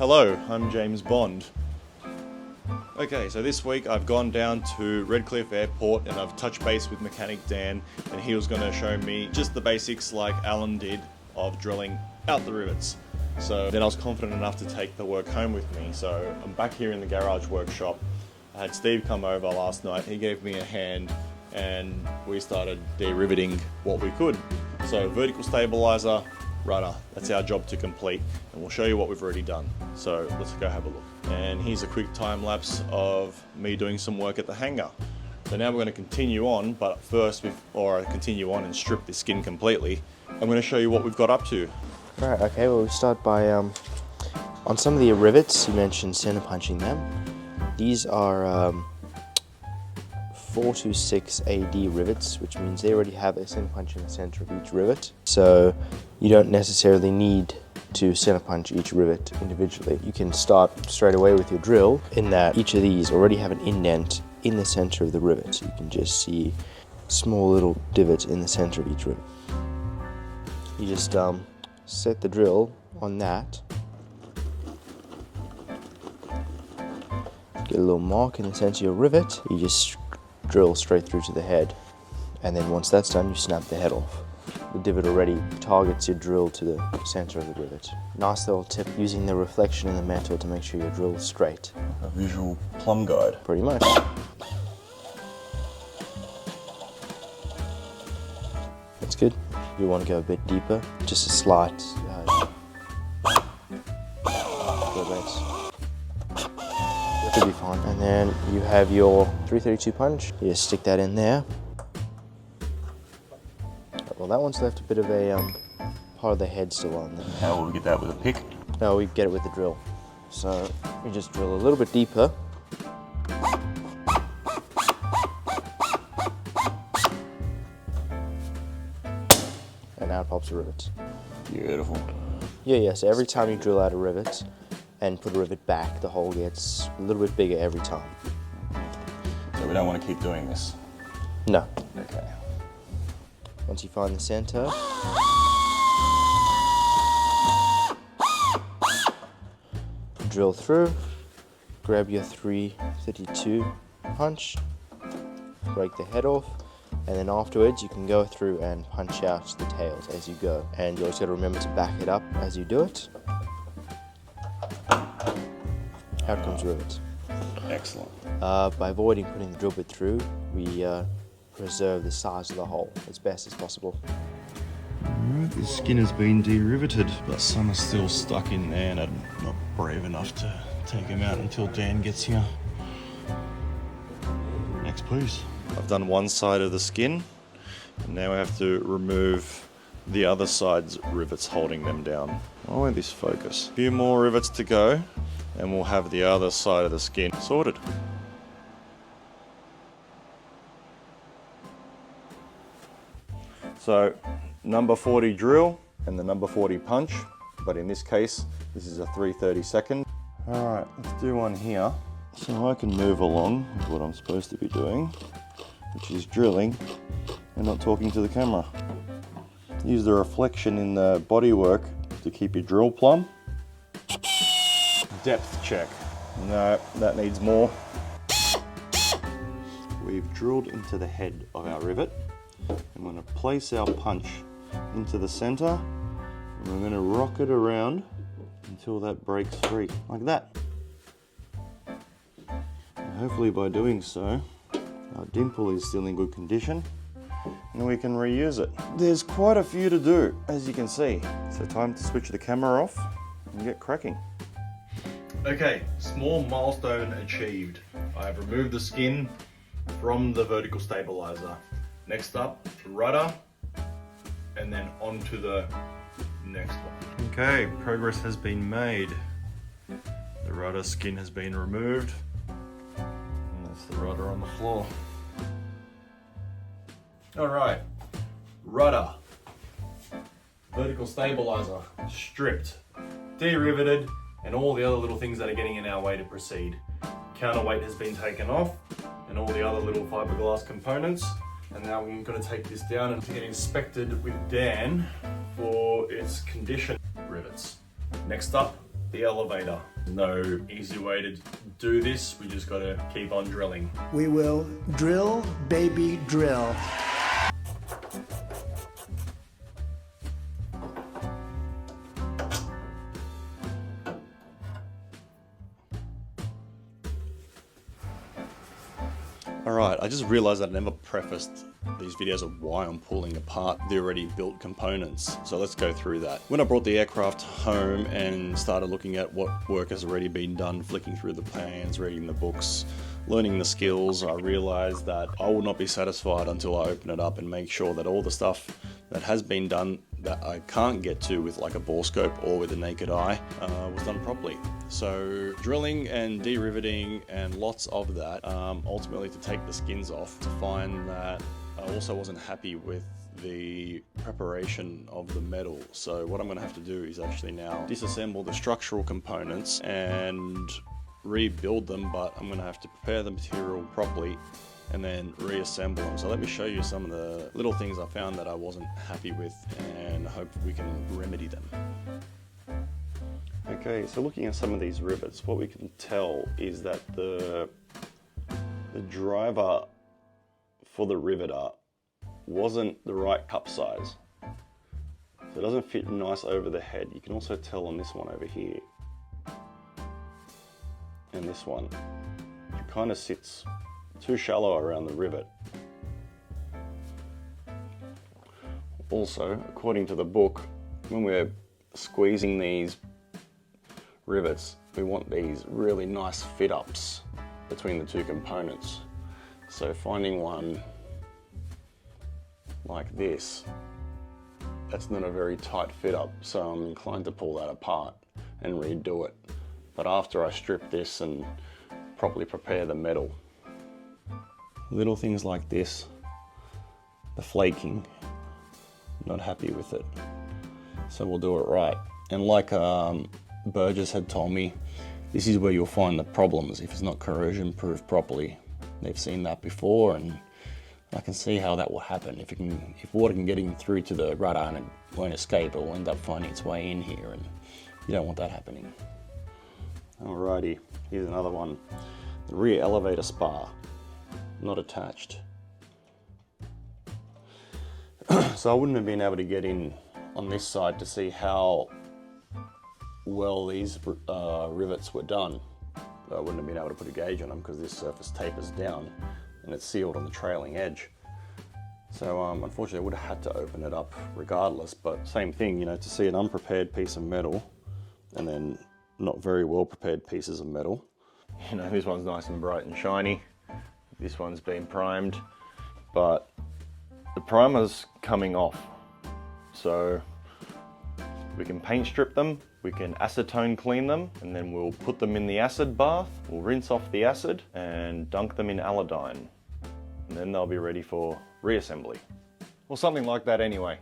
Hello, I'm James Bond. Okay, so this week I've gone down to Redcliffe Airport and I've touched base with mechanic Dan, and he was going to show me just the basics like Alan did of drilling out the rivets. So then I was confident enough to take the work home with me. So I'm back here in the garage workshop. I had Steve come over last night, he gave me a hand and we started de-riveting what we could. So vertical stabilizer, rudder, that's our job to complete, and we'll show you what we've already done. So let's go have a look. And here's a quick time lapse of me doing some work at the hangar. So now we're going to continue on, but first, before I continue on and strip the skin completely, I'm going to show you what we've got up to. Right, okay, well we start by, on some of the rivets, you mentioned center punching them. These are 4 to 6 AD rivets, which means they already have a center punch in the center of each rivet. So you don't necessarily need to center punch each rivet individually. You can start straight away with your drill in that each of these already have an indent in the center of the rivet. You can just see small little divots in the center of each rivet. You just set the drill on that. Get a little mark in the center of your rivet. You just drill straight through to the head, and then once that's done you snap the head off. The divot already targets your drill to the center of the rivet. Nice little tip, using the reflection in the metal to make sure your drill is straight. A visual plumb guide. Pretty much. That's good. If you want to go a bit deeper, just a slight should be fine. And then you have your 332 punch. You just stick that in there. Well, that one's left a bit of a part of the head still on there. How will we get that, with a pick? No, we get it with the drill. So we just drill a little bit deeper. And out pops a rivet. Beautiful. Yeah, so every time you drill out a rivet and put a rivet back, the hole gets a little bit bigger every time. So we don't want to keep doing this? No. Okay. Once you find the center, drill through, grab your 332 punch, break the head off, and then afterwards you can go through and punch out the tails as you go. And you always got to remember to back it up as you do it. Out comes rivets. Excellent. By avoiding putting the drill bit through, we preserve the size of the hole as best as possible. Alright, the skin has been de-riveted, but some are still stuck in there and I'm not brave enough to take them out until Dan gets here. Next please. I've done one side of the skin, and now I have to remove the other side's rivets holding them down. Why won't this focus? A few more rivets to go, and we'll have the other side of the skin sorted. So, number 40 drill and the number 40 punch, but in this case, this is a 3/32. Alright, let's do one here. So I can move along with what I'm supposed to be doing, which is drilling and not talking to the camera. Use the reflection in the bodywork to keep your drill plumb. Depth check. No, that needs more. We've drilled into the head of our rivet. I'm going to place our punch into the center, and we're going to rock it around until that breaks free, like that. And hopefully by doing so, our dimple is still in good condition and we can reuse it. There's quite a few to do, as you can see. So time to switch the camera off and get cracking. Okay, small milestone achieved. I've removed the skin from the vertical stabilizer. Next up, rudder, and then onto the next one. Okay, progress has been made. The rudder skin has been removed, and that's the rudder on the floor. Alright, rudder, vertical stabilizer, stripped, de-riveted, and all the other little things that are getting in our way to proceed. Counterweight has been taken off, and all the other little fiberglass components. And now I'm going to take this down and get inspected with Dan for its condition. Rivets. Next up, the elevator. No easy way to do this, we just gotta keep on drilling. We will drill, baby, drill. Alright, I just realised I never prefaced these videos of why I'm pulling apart the already built components. So let's go through that. When I brought the aircraft home and started looking at what work has already been done, flicking through the plans, reading the books, learning the skills, I realised that I will not be satisfied until I open it up and make sure that all the stuff that has been done that I can't get to with like a bore scope or with a naked eye was done properly. So drilling and de-riveting and lots of that, ultimately to take the skins off, to find that I also wasn't happy with the preparation of the metal. So what I'm going to have to do is actually now disassemble the structural components and rebuild them, but I'm going to have to prepare the material properly and then reassemble them. So let me show you some of the little things I found that I wasn't happy with, and hope we can remedy them. Okay, so looking at some of these rivets, what we can tell is that the driver for the riveter wasn't the right cup size. So it doesn't fit nice over the head. You can also tell on this one over here. And this one, it kind of sits too shallow around the rivet. Also, according to the book, when we're squeezing these rivets, we want these really nice fit ups between the two components. So finding one like this, that's not a very tight fit up, so I'm inclined to pull that apart and redo it. But after I strip this and properly prepare the metal, little things like this, the flaking, not happy with it. So we'll do it right. And like Burgess had told me, this is where you'll find the problems if it's not corrosion proof properly. They've seen that before, and I can see how that will happen. If water can get in through to the rudder and it won't escape, it will end up finding its way in here, and you don't want that happening. Alrighty, here's another one. The rear elevator spar, not attached. So I wouldn't have been able to get in on this side to see how well these rivets were done. I wouldn't have been able to put a gauge on them because this surface tapers down and it's sealed on the trailing edge. So unfortunately I would have had to open it up regardless, but same thing, you know, to see an unprepared piece of metal and then not very well prepared pieces of metal. You know, this one's nice and bright and shiny. This one's been primed, but the primer's coming off. So we can paint strip them, we can acetone clean them, and then we'll put them in the acid bath, we'll rinse off the acid and dunk them in Alodine. And then they'll be ready for reassembly. Or something like that anyway.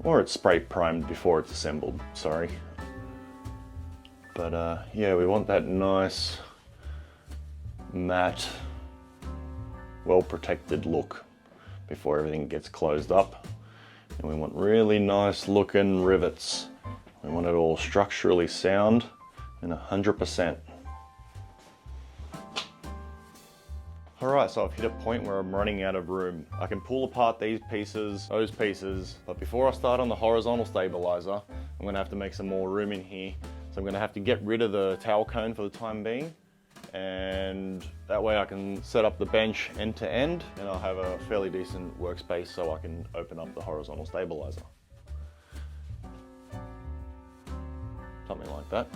Or it's spray primed before it's assembled, sorry. But yeah, we want that nice, matte, well-protected look before everything gets closed up. And we want really nice looking rivets. We want it all structurally sound and 100%. Alright, so I've hit a point where I'm running out of room. I can pull apart these pieces, those pieces, but before I start on the horizontal stabilizer, I'm going to have to make some more room in here. So I'm going to have to get rid of the towel cone for the time being, and that way I can set up the bench end to end and I'll have a fairly decent workspace so I can open up the horizontal stabilizer. Something like that.